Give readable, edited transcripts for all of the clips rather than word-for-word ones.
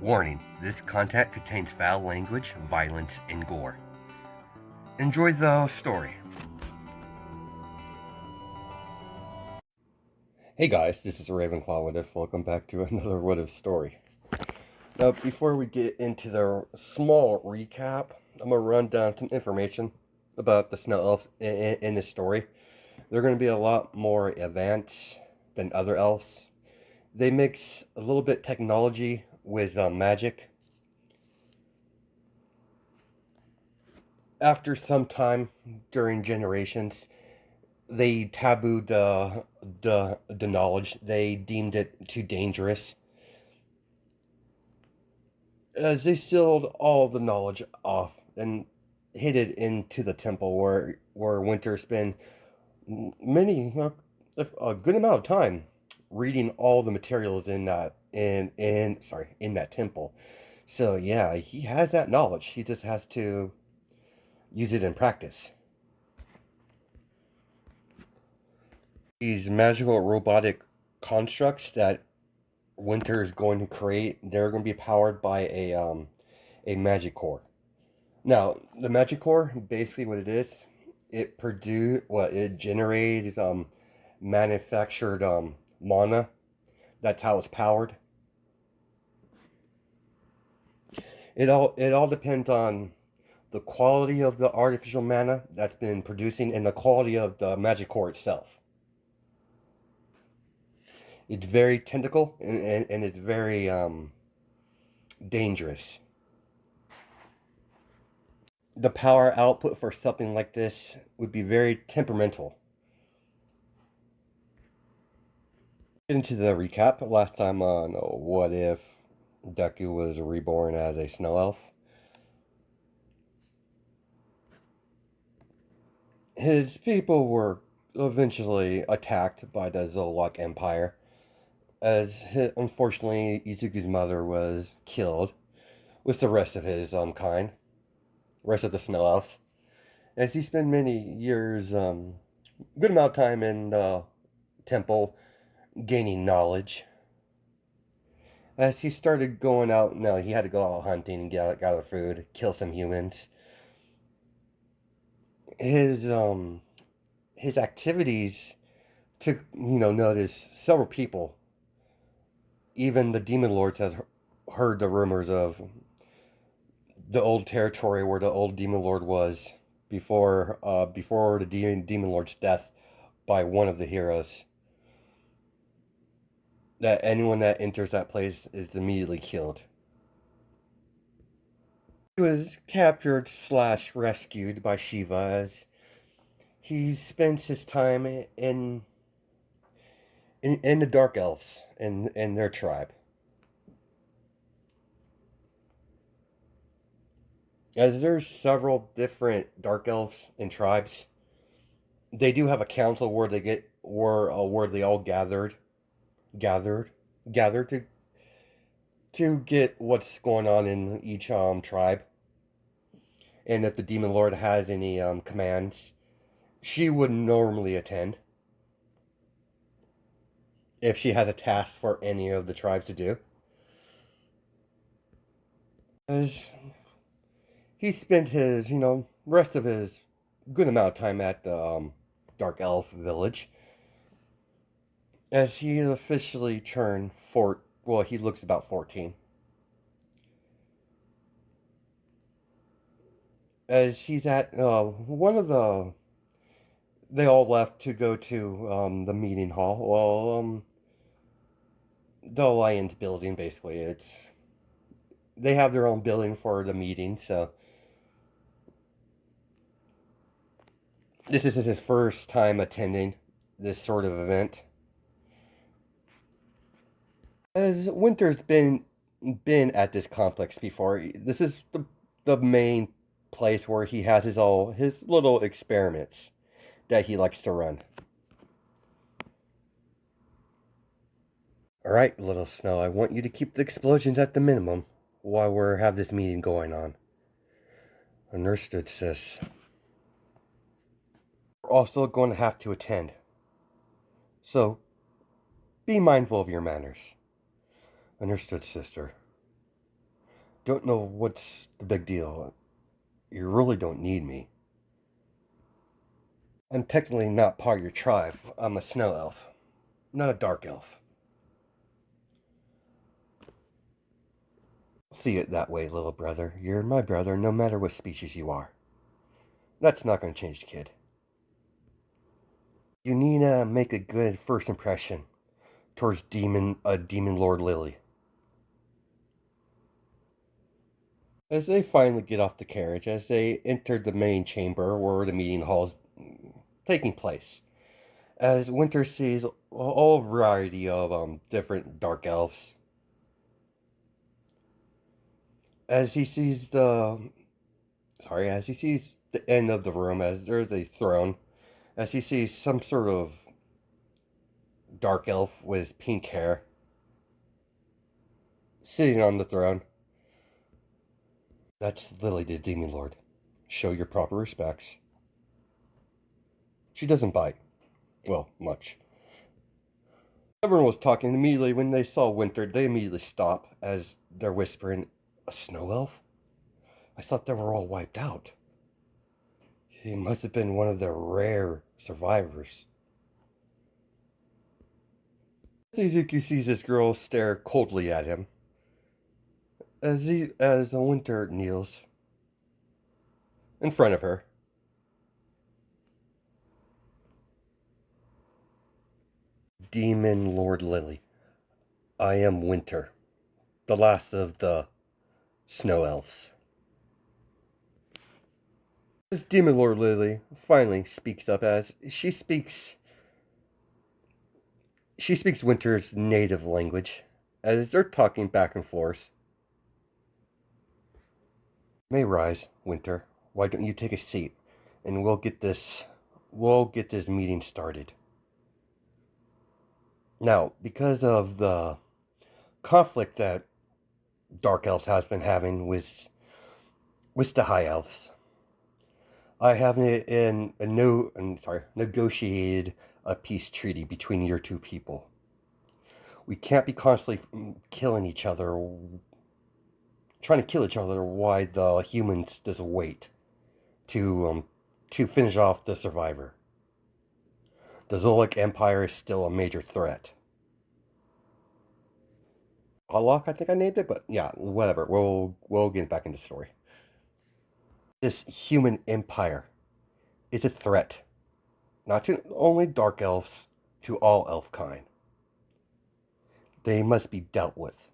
Warning, this content contains foul language, violence, and gore. Enjoy the story. Hey guys, this is Ravenclaw What If. Welcome back to another What If story. Now, before we get into the small recap, I'm going to run down some information about the Snow Elves in this story. They're going to be a lot more advanced than other elves. They mix a little bit technology with magic. After some time during generations, they tabooed the knowledge. They deemed it too dangerous, as they sealed all of the knowledge off and hid it into the temple where Winter spent many a good amount of time reading all the materials in that temple. So yeah, he has that knowledge. He just has to use it in practice. These magical robotic constructs that Winter is going to create, they're going to be powered by a magic core. Now, the magic core, basically what it is, it generates manufactured mana. That's how it's powered. It all depends on the quality of the artificial mana that's been producing and the quality of the magic core itself. It's very tentacle and it's very dangerous. The power output for something like this would be very temperamental. Into the recap, last time on What If Deku was reborn as a snow elf. His people were eventually attacked by the Zolok Empire, as unfortunately Izuku's mother was killed with the rest of his kind, rest of the snow elves. As he spent many years, good amount of time in the temple gaining knowledge. As he started going out, no, he had to go out hunting and gather food, kill some humans. His his activities took notice several people. Even the demon lords had heard the rumors of the old territory where the old demon lord was before the demon lord's death by one of the heroes. That anyone that enters that place is immediately killed. He was captured slash rescued by Shiva as he spends his time in the Dark Elves in their tribe. As there's several different Dark Elves and tribes, they do have a council where where they all gathered gathered to get what's going on in each tribe, and if the Demon Lord has any commands, she would normally attend if she has a task for any of the tribes to do. As he spent his, rest of his good amount of time at the Dark Elf village, as he officially turned well, he looks about 14. As he's at one of they all left to go to the meeting hall. Well, the Alliance building, basically. They have their own building for the meeting, so this is his first time attending this sort of event. As Winter's been at this complex before, this is the main place where he has his little experiments that he likes to run. All right, little Snow, I want you to keep the explosions at the minimum while we have this meeting going on. Understood, sis. We're also going to have to attend. So, be mindful of your manners. Understood, sister. Don't know what's the big deal. You really don't need me. I'm technically not part of your tribe. I'm a snow elf, not a dark elf. See it that way, little brother. You're my brother no matter what species you are. That's not going to change the kid. You need to make a good first impression towards Demon Lord Lily. As they finally get off the carriage, as they enter the main chamber where the meeting hall's taking place, as Winter sees all variety of different dark elves, as he sees as he sees the end of the room, as there's a throne, as he sees some sort of dark elf with pink hair sitting on the throne. That's Lily the Demon Lord. Show your proper respects. She doesn't bite. Well, much. Everyone was talking immediately when they saw Winter. They immediately stop as they're whispering, "A snow elf? I thought they were all wiped out. He must have been one of the rare survivors." Suzuki sees this girl stare coldly at him as Winter kneels in front of her. Demon Lord Lily, I am Winter, the last of the snow elves. As Demon Lord Lily finally speaks up, as she speaks Winter's native language, as they're talking back and forth. May rise, Winter. Why don't you take a seat, and we'll get this meeting started. Now, because of the conflict that Dark Elves has been having with the High Elves, I have negotiated a peace treaty between your two people. We can't be constantly killing each other, trying to kill each other while the humans just wait to finish off the survivor. The Zolak Empire is still a major threat. Alok, I think I named it, but yeah, whatever. We'll get back into the story. This human empire is a threat, not to only dark elves, to all elf kind. They must be dealt with.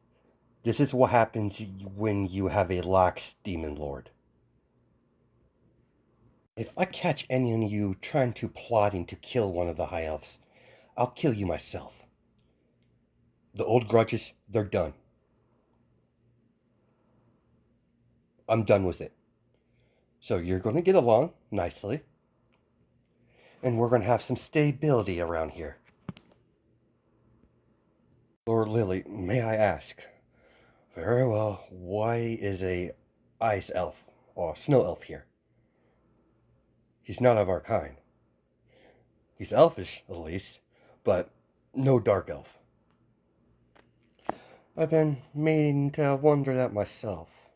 This is what happens when you have a lax demon lord. If I catch any of you trying to plotting to kill one of the high elves, I'll kill you myself. The old grudges, they're done. I'm done with it. So you're going to get along nicely, and we're going to have some stability around here. Lord Lily, may I ask? Very well, why is a ice elf or snow elf here? He's not of our kind. He's elfish, at least, but no dark elf. I've been meaning to wonder that myself.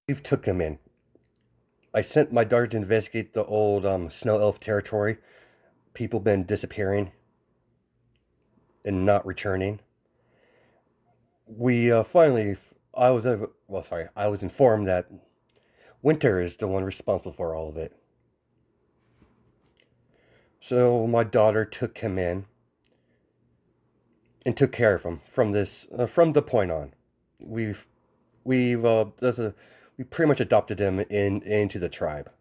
We've took him in. I sent my daughter to investigate the old snow elf territory. People been disappearing and not returning. We finally, I was informed that Winter is the one responsible for all of it. So my daughter took him in and took care of him from the point on. We've we've we pretty much adopted him into the tribe.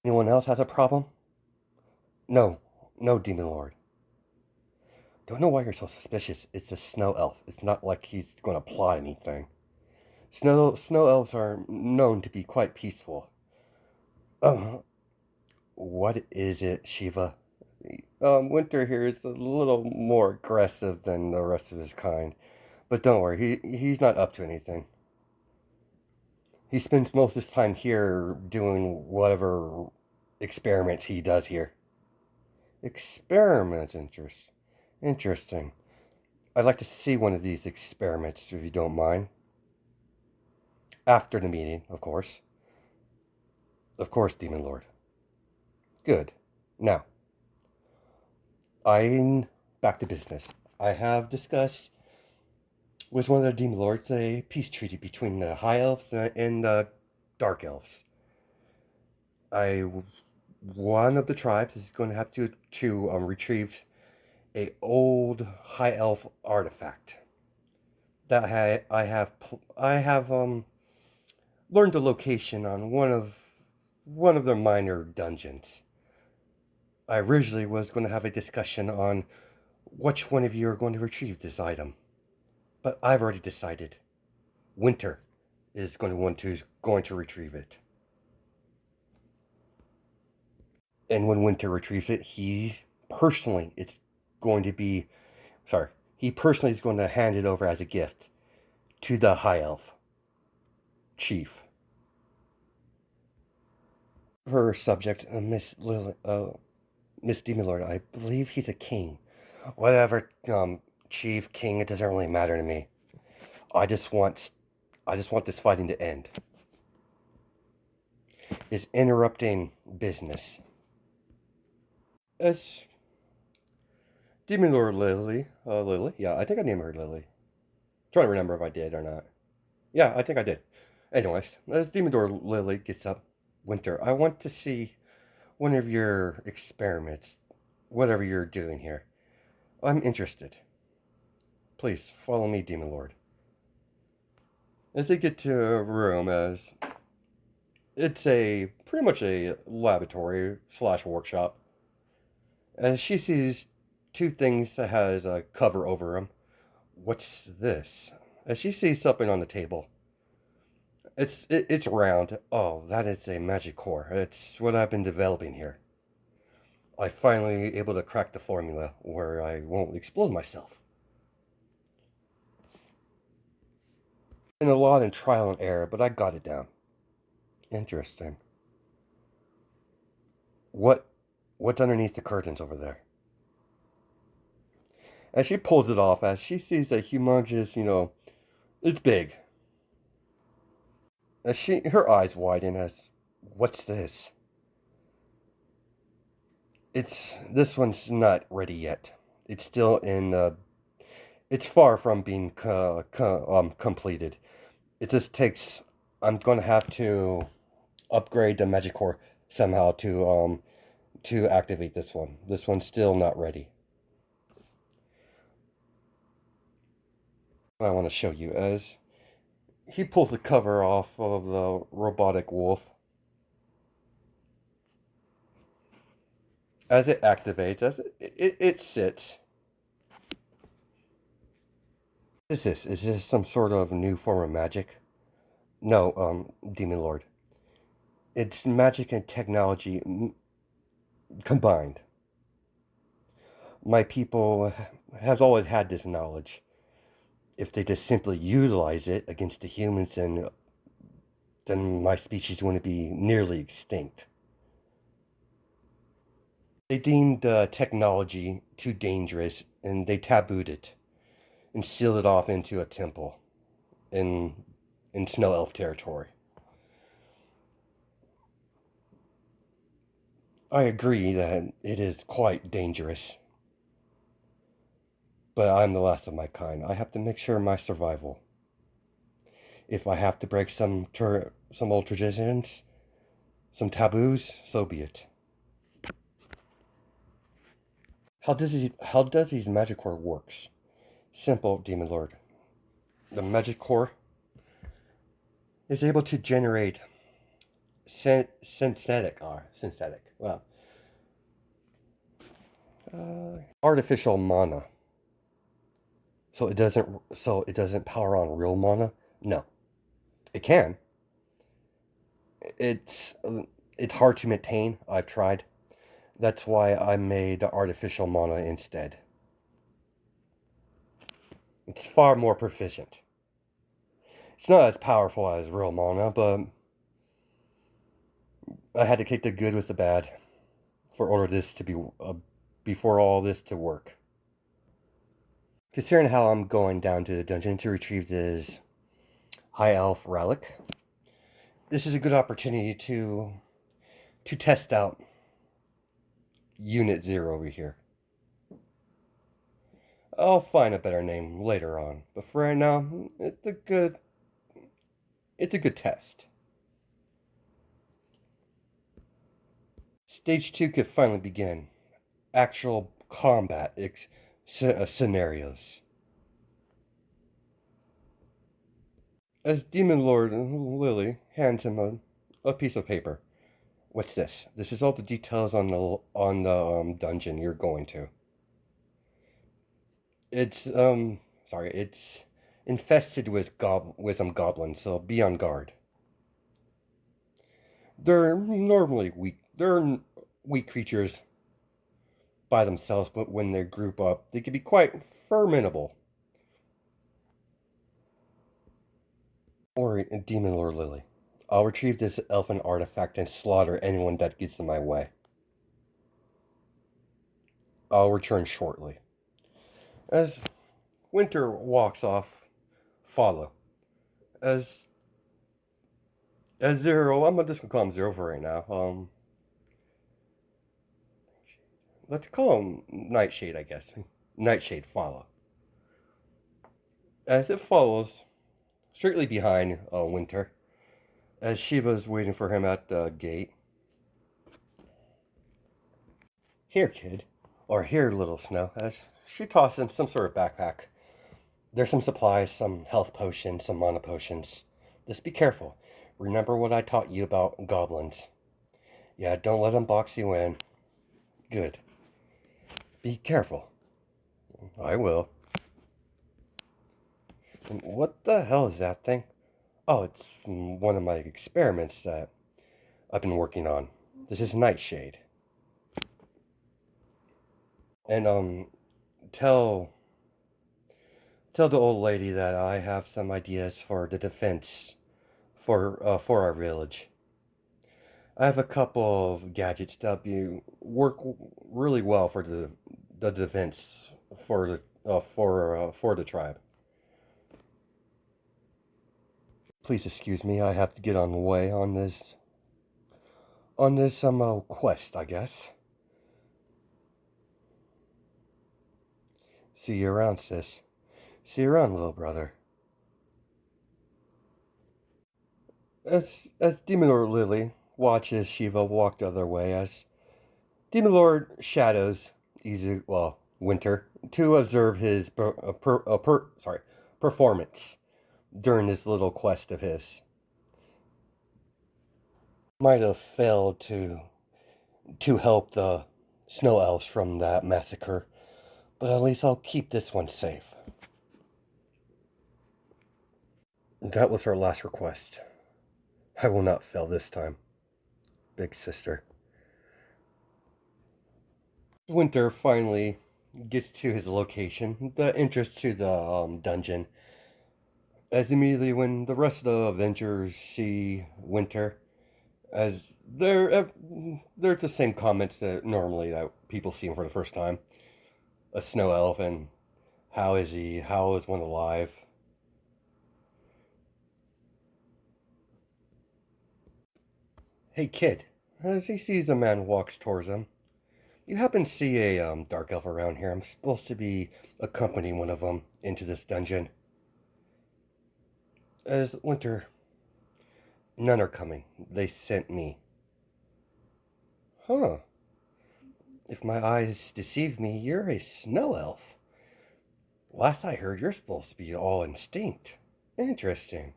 Anyone else has a problem? No, no, Demon Lord. Don't know why you're so suspicious. It's a snow elf. It's not like he's going to plot anything. Snow elves are known to be quite peaceful. Uh, what is it, Shiva? Winter here is a little more aggressive than the rest of his kind, but don't worry, he's not up to anything. He spends most of his time here doing whatever experiments he does here. Experiments, interesting. I'd like to see one of these experiments, if you don't mind. After the meeting, of course. Of course, Demon Lord. Good. Now, I'm back to business. I have discussed with one of the Demon Lords a peace treaty between the High Elves and the Dark Elves. I one of the tribes is going to have to retrieve a old High Elf artifact that I have learned the location on one of their minor dungeons. I originally was going to have a discussion on which one of you are going to retrieve this item, but I've already decided. Winter is going to retrieve it. And when Winter retrieves it, personally it's going to be sorry, he personally is going to hand it over as a gift to the High Elf chief. Her subject, Miss Demon Lord, I believe he's a king. Whatever, chief, king, it doesn't really matter to me. I just want, I just want this fighting to end. Is interrupting business. As Demon Lord Lily, yeah, I think I named her Lily. Trying to remember if I did or not. Yeah, I think I did. Anyways, as Demon Lord Lily gets up, Winter, I want to see one of your experiments, whatever you're doing here. I'm interested. Please follow me, Demon Lord. As they get to a room, as it's a pretty much a laboratory slash workshop, as she sees two things that has a cover over them. What's this? As she sees something on the table. It's round. Oh, that is a magic core. It's what I've been developing here. I finally able to crack the formula where I won't explode myself. Been a lot in trial and error, but I got it down. Interesting. What what's underneath the curtains over there? As she pulls it off, as she sees a humongous, it's big. As her eyes widen as, what's this? This one's not ready yet. It's still in, it's far from being completed. It just takes, I'm going to have to upgrade the magic core somehow to activate this one. This one's still not ready. I want to show you as he pulls the cover off of the robotic wolf. As it activates, as it sits. What is this? Is this some sort of new form of magic? No, Demon Lord. It's magic and technology combined. My people has always had this knowledge. If they just simply utilize it against the humans, then my species wouldn't be nearly extinct. They deemed technology too dangerous, and they tabooed it and sealed it off into a temple in Snow Elf territory. I agree that it is quite dangerous, but I'm the last of my kind. I have to make sure my survival. If I have to break some old traditions, some taboos, so be it. How does these magic core works? Simple, Demon Lord. The magic core is able to generate synthetic, artificial mana. So it doesn't power on real mana. No, it can. It's it's hard to maintain. I've tried. That's why I made the artificial mana instead. It's far more proficient. It's not as powerful as real mana, but I had to take the good with the bad before all this to work. Considering how I'm going down to the dungeon to retrieve this high elf relic, this is a good opportunity to test out Unit Zero over here. I'll find a better name later on, but for right now, it's a good test. Stage 2 could finally begin. Actual combat scenarios. As Demon Lord Lily hands him a piece of paper. What's this? This is all the details on the dungeon you're going to. It's sorry, it's infested with some goblins, so be on guard. They're normally weak. They're weak creatures by themselves, but when they group up, they can be quite formidable. Or Demon Lord Lily. I'll retrieve this elfin artifact and slaughter anyone that gets in my way. I'll return shortly. As Winter walks off, follow. As Zero, I'm just gonna call him Zero for right now. Let's call him Nightshade, I guess. Nightshade follow. As it follows, strictly behind Winter, as Shiva's waiting for him at the gate. Here, kid. Or here, little Snow, as she tosses him some sort of backpack. There's some supplies, some health potions, some mana potions. Just be careful. Remember what I taught you about goblins. Yeah, don't let them box you in. Good. Be careful. I will. And what the hell is that thing? Oh, it's one of my experiments that I've been working on. This is Nightshade. And tell tell the old lady that I have some ideas for the defense for our village. I have a couple of gadgets that work really well for the defense for the tribe. Please excuse me. I have to get on the way on this quest, I guess. See you around, sis. See you around, little brother. As Demon Lord Lily watches Shiva walk the other way, as Demon Lord shadows Winter to observe his performance during this little quest of his. Might have failed to help the snow elves from that massacre, but at least I'll keep this one safe. That was her last request. I will not fail this time, big sister. Winter finally gets to his location, the entrance to the dungeon. As immediately when the rest of the Avengers see Winter, as they're the same comments that normally that people see him for the first time. A snow elf, and how is he? How is one alive? Hey kid, as he sees a man walks towards him, you happen to see a dark elf around here. I'm supposed to be accompanying one of them into this dungeon. As Winter, none are coming. They sent me. Huh. If my eyes deceive me, you're a snow elf. Last I heard, you're supposed to be all instinct. Interesting.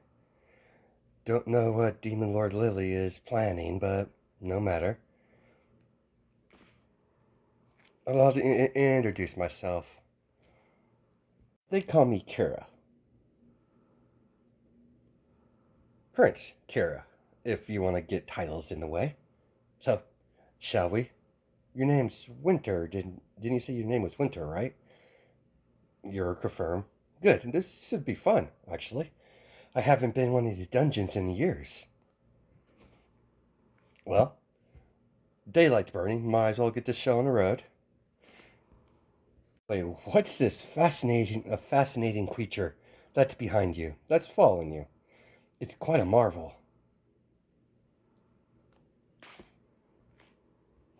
Don't know what Demon Lord Lily is planning, but no matter. I'll introduce myself. They call me Kira. Prince Kira, if you want to get titles in the way. So, shall we? Your name's Winter. Didn't you say your name was Winter, right? You're confirmed. Good. This should be fun, actually. I haven't been in one of these dungeons in years. Well, daylight's burning. Might as well get this show on the road. Wait, what's this fascinating creature that's behind you, that's following you? It's quite a marvel.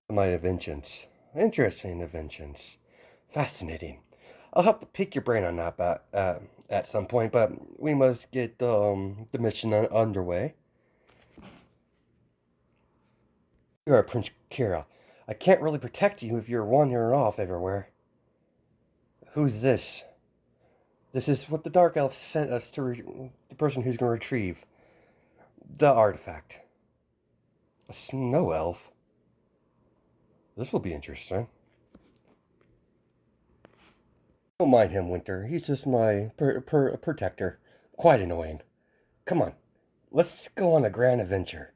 My inventions. Interesting inventions. Fascinating. I'll have to pick your brain on that at some point, but we must get the mission underway. You are Prince Kira. I can't really protect you if you're wandering off everywhere. Who's this? This is what the Dark Elf sent us to the person who's going to retrieve the artifact. A snow elf? This will be interesting. Don't mind him, Winter. He's just my protector. Quite annoying. Come on, let's go on a grand adventure.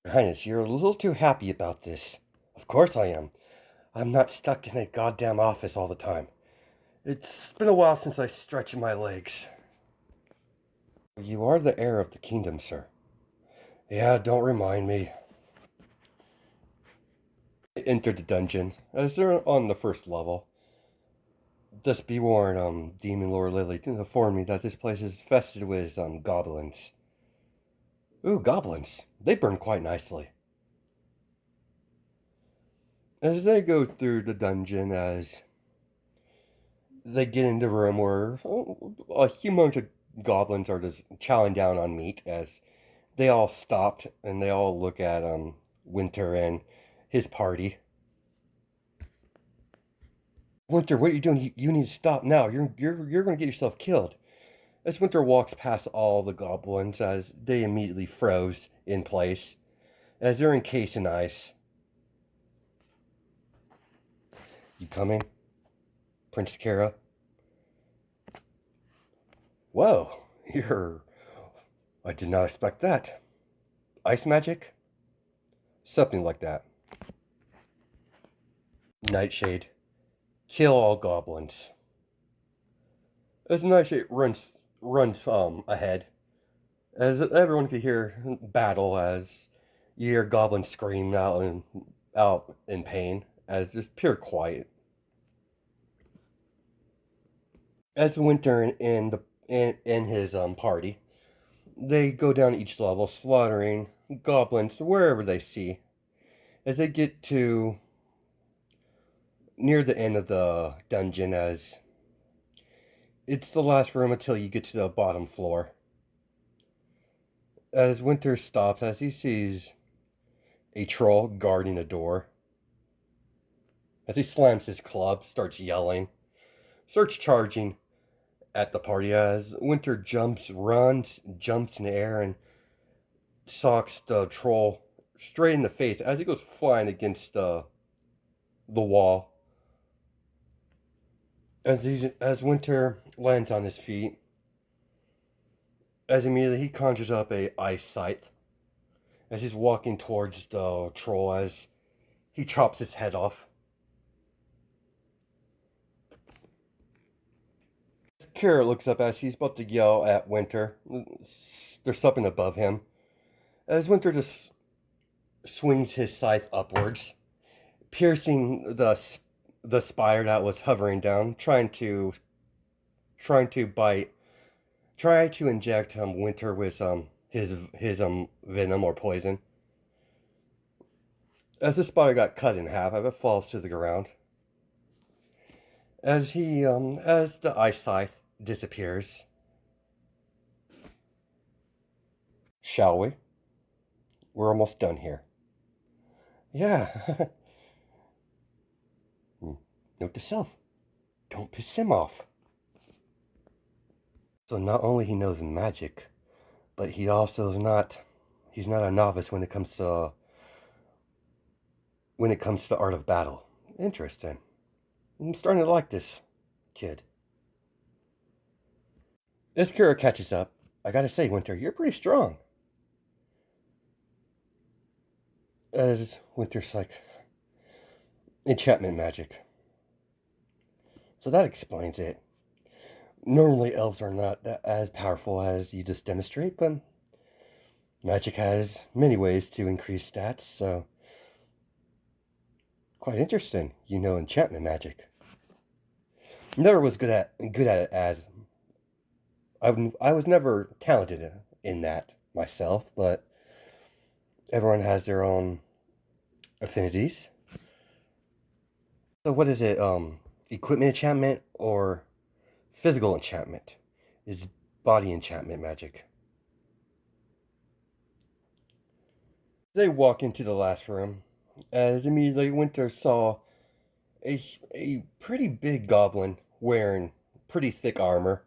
Your Highness, you're a little too happy about this. Of course I am. I'm not stuck in a goddamn office all the time. It's been a while since I stretched my legs. You are the heir of the kingdom, sir. Yeah, don't remind me. I entered the dungeon, as they're on the first level. Just be warned, Demon Lord Lily informed me that this place is infested with, goblins. Ooh, goblins. They burn quite nicely. As they go through the dungeon, as they get into a room where a humongous of goblins are just chowing down on meat, as they all stopped and they all look at Winter and his party. Winter, what are you doing? You need to stop now. You're going to get yourself killed. As Winter walks past all the goblins, as they immediately froze in place, as they're encased in ice. You coming, Prince Kara? Whoa, you're... I did not expect that. Ice magic? Something like that. Nightshade. Kill all goblins. As Nightshade runs ahead, as everyone can hear battle, as you hear goblins scream out in pain, as just pure quiet. As Winter in his party, they go down each level, slaughtering goblins wherever they see. As they get to near the end of the dungeon, as it's the last room until you get to the bottom floor. As Winter stops, as he sees a troll guarding a door. As he slams his club, starts yelling, starts charging at the party. As Winter jumps in the air, and socks the troll straight in the face as he goes flying against the wall. As Winter lands on his feet, as immediately he conjures up a ice scythe as he's walking towards the troll, as he chops its head off. Kira looks up as he's about to yell at Winter. There's something above him. As Winter just swings his scythe upwards, piercing the spider that was hovering down, trying to bite, try to inject Winter with his venom or poison. As the spider got cut in half, as it falls to the ground. As the ice scythe disappears. Shall we? We're almost done here. Yeah. Note to self: don't piss him off. So not only he knows magic, but he also is not. He's not a novice when it comes to art of battle. Interesting. I'm starting to like this kid. As Kira catches up, I gotta say, Winter, you're pretty strong. As Winter's like, enchantment magic. So that explains it. Normally, elves are not as powerful as you just demonstrate, but magic has many ways to increase stats, so Quite interesting. You know enchantment magic. Never was good at it as I was never talented in that myself, but everyone has their own affinities. So what is it? Equipment enchantment or physical enchantment? Is body enchantment magic? They walk into the last room as immediately Winter saw a pretty big goblin wearing pretty thick armor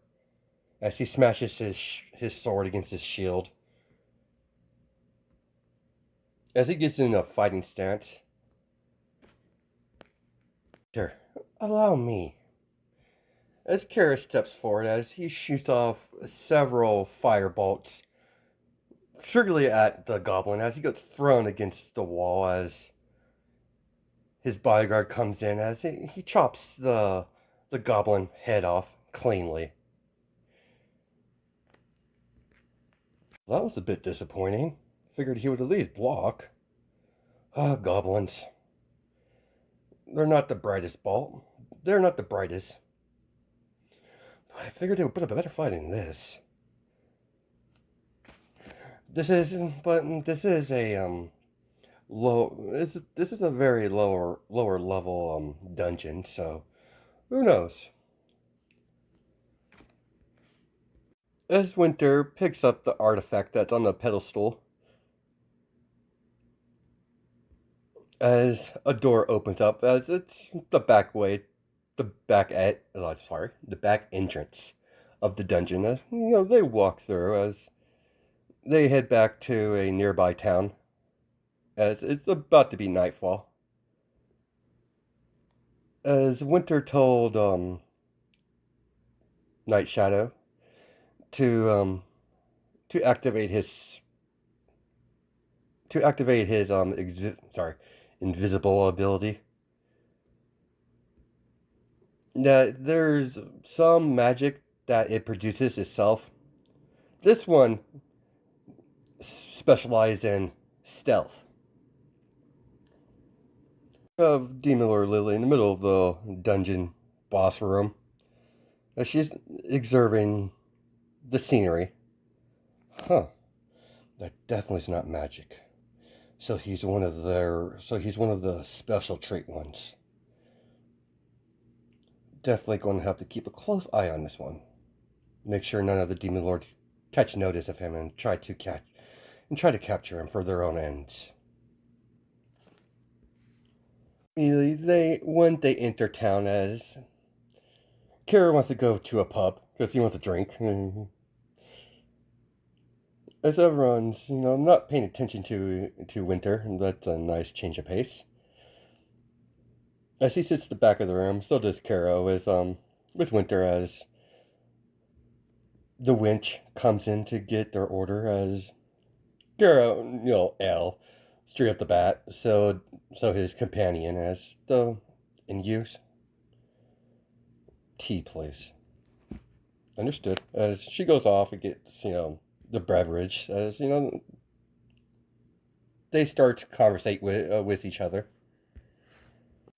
as he smashes his sword against his shield. As he gets in a fighting stance, Sir, allow me. As Kara steps forward, as he shoots off several fire bolts, surely at the goblin, as he gets thrown against the wall, as his bodyguard comes in, as he chops the goblin head off cleanly. That was a bit disappointing. Figured he would at least block. Ah, goblins. They're not the brightest bolt. They're not the brightest. But I figured they would put up a better fight than this. This is, but this is a this is a very lower level dungeon. So who knows? As Winter picks up the artifact that's on the pedestal, as a door opens up, as it's the back way, the back entrance of the dungeon. As they walk through as they head back to a nearby town, as it's about to be nightfall. As Winter told Night Shadow to um to activate his invisible ability. That there's some magic that it produces itself. This one specialized in stealth. Of Demon Lord Lily in the middle of the dungeon boss room, as she's observing the scenery. Huh, that definitely is not magic. So he's one of the special trait ones. Definitely going to have to keep a close eye on this one. Make sure none of the demon lords catch notice of him and try to capture him for their own ends. Immediately, when they enter town, as Kara wants to go to a pub because he wants a drink, as everyone's not paying attention to Winter, and that's a nice change of pace. As he sits at the back of the room, so does Kara with Winter as the winch comes in to get their order as Kara, L, straight off the bat. So his companion as the in use. Tea, please. Understood. As she goes off and gets, the beverage, as they start to conversate with each other.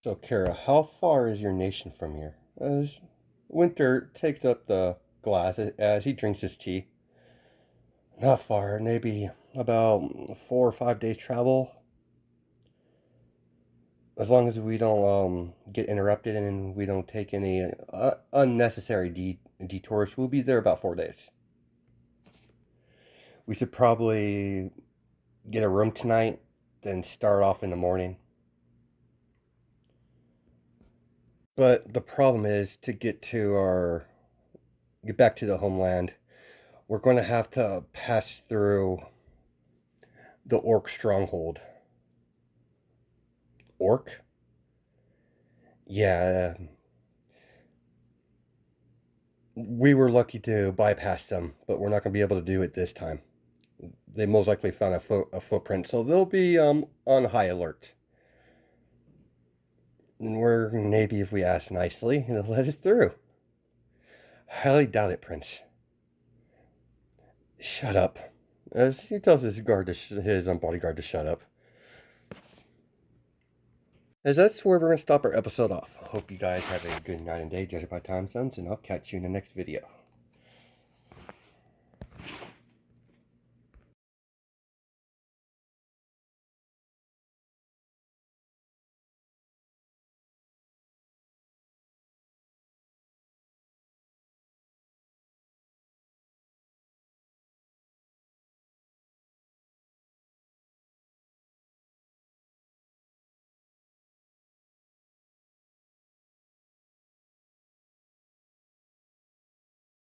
So, Kara, how far is your nation from here? As Winter takes up the glass as he drinks his tea. Not far, maybe about 4 or 5 days travel. As long as we don't get interrupted and we don't take any unnecessary detours, we'll be there about 4 days. We should probably get a room tonight, then start off in the morning. But the problem is to get back to the homeland, we're going to have to pass through the orc stronghold. Orc? Yeah, we were lucky to bypass them, but we're not going to be able to do it this time. They most likely found a footprint, so they'll be on high alert. And we're maybe if we ask nicely, they'll let us through. Highly doubt it, Prince. Shut up. As he tells his bodyguard to shut up. As that's where we're going to stop our episode off. I hope you guys have a good night and day, judging by time zones, and I'll catch you in the next video.